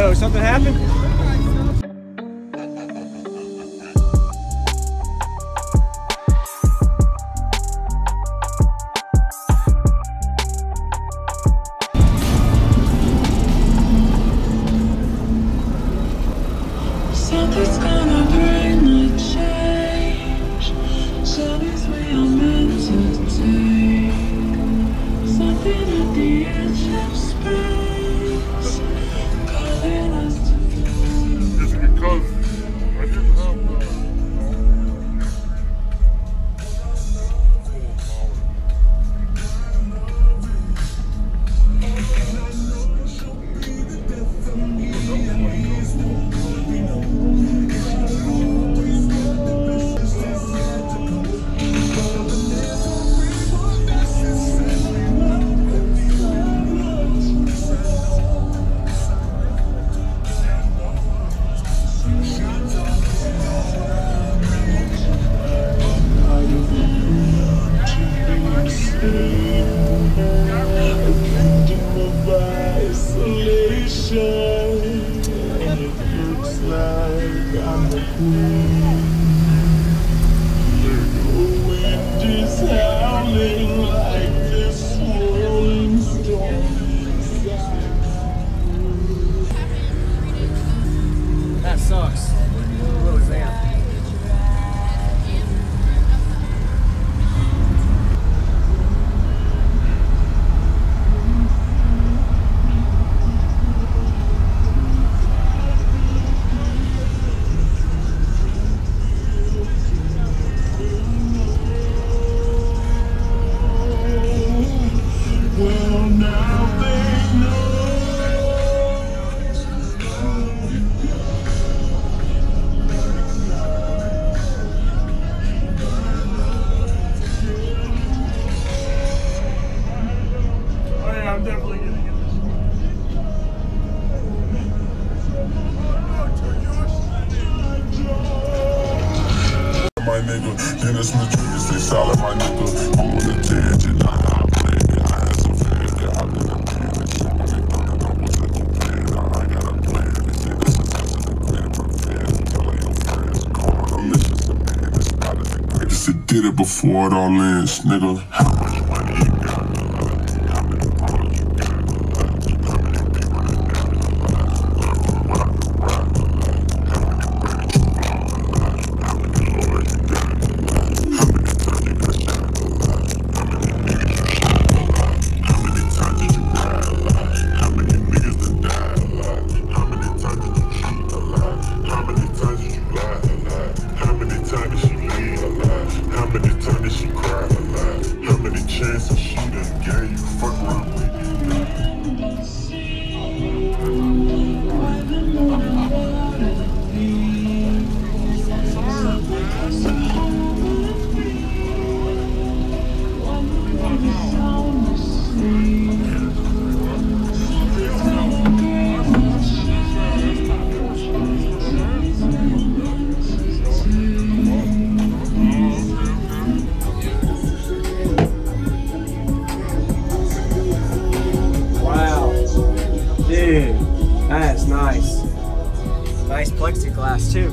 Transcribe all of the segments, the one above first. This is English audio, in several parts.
no, something happened? Something's gonna bring the change. Something's we are meant to take. Something at the edge of space, calling us to fly. It's because I didn't have the That sucks. Roseanne. my nigga, Dennis Madrid, stay solid, my nigga. I'm on the tangent, I played it. I had some fears that I didn't plan it. Shit, when they thought that I was such a fan, I got a plan. They say this is just a plan for fans. Tell all your friends, call it delicious, man. It's not as the greatest. It did it before it all ends, nigga. How much money you got? How many problems you got? How many people you got? That's nice. Nice plexiglass too.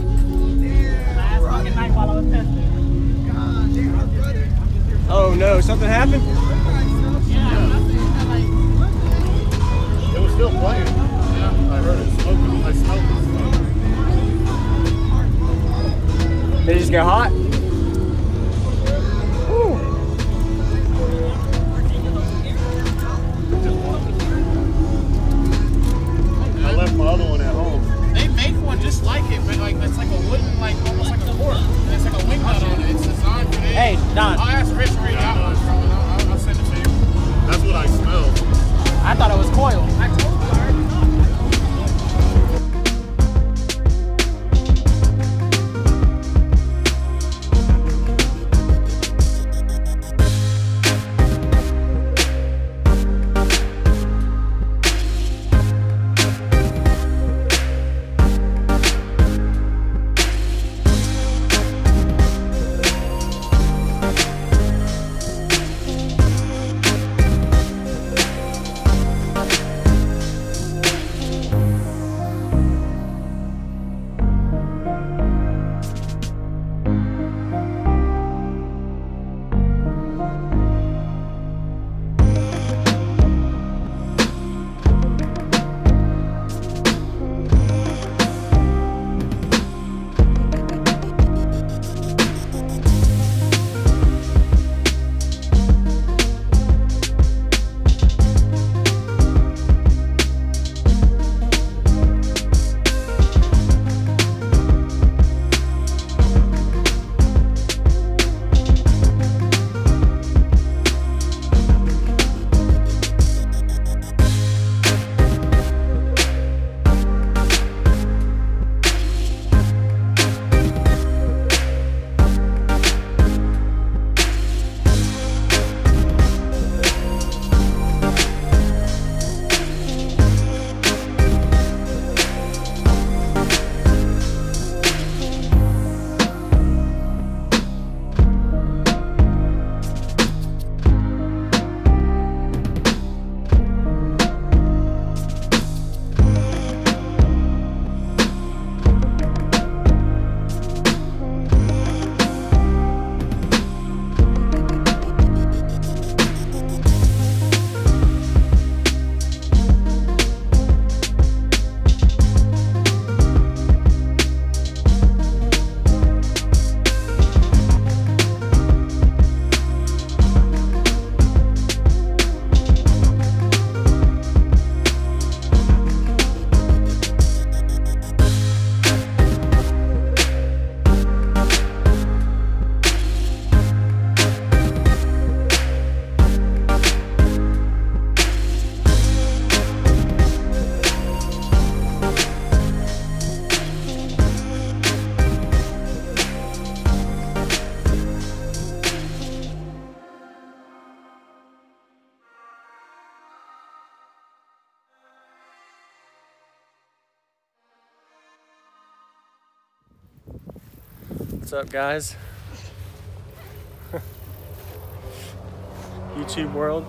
Oh no, something happened? It was still playing. Yeah, I heard it smoking. I smelled it. Did it just get hot? Ooh. I left my other one at home. They make one just like it, but like it's like a wooden, like almost like a fork. It's like a wing nut on it. It's designed for this. Hey, Don. I'll ask Rich where you got one from, and I'll send it to you. That's what I smelled. I thought it was coil. I told you. What's up, guys? YouTube world.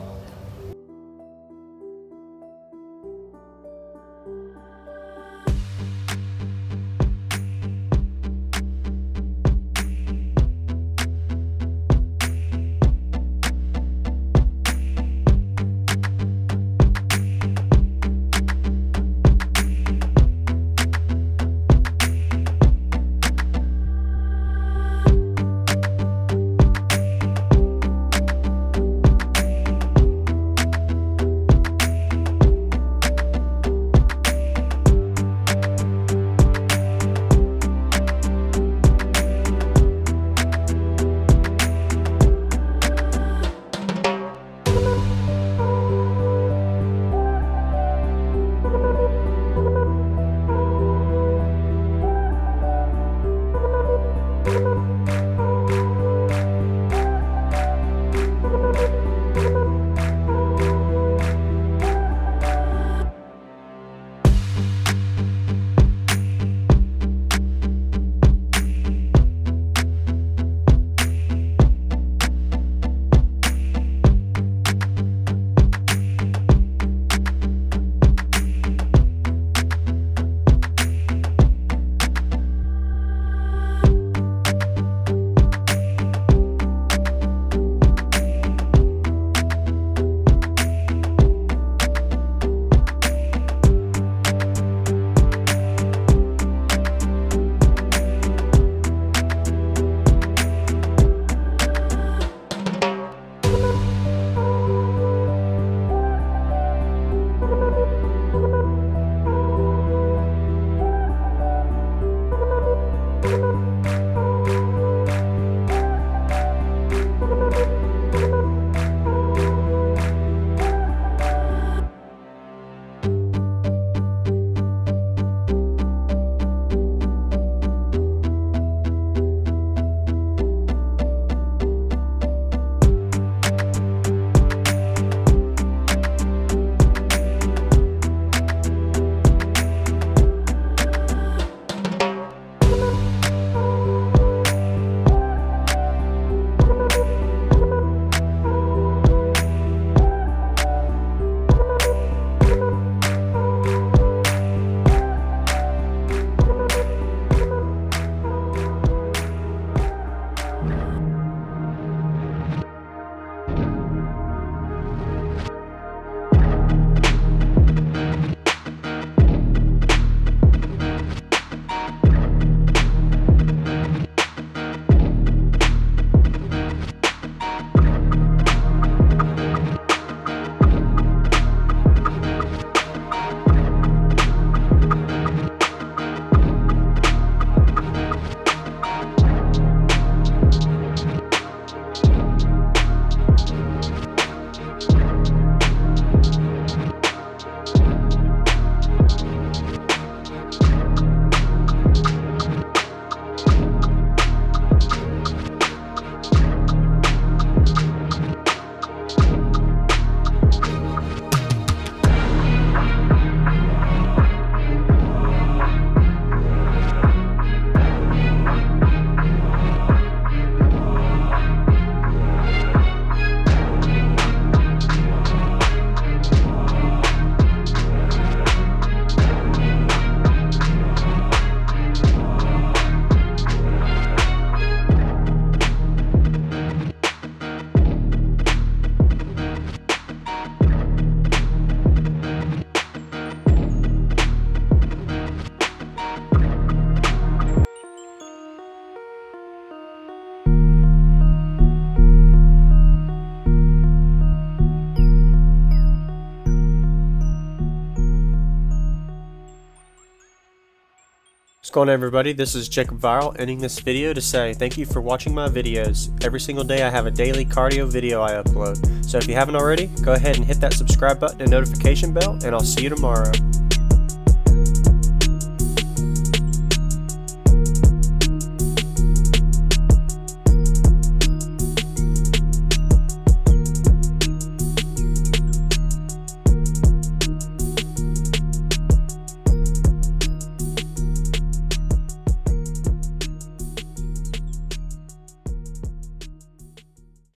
What's going on, everybody? This is Jacob Viral, ending this video to say thank you for watching my videos. Every single day I have a daily cardio video I upload. So if you haven't already, go ahead and hit that subscribe button and notification bell, and I'll see you tomorrow.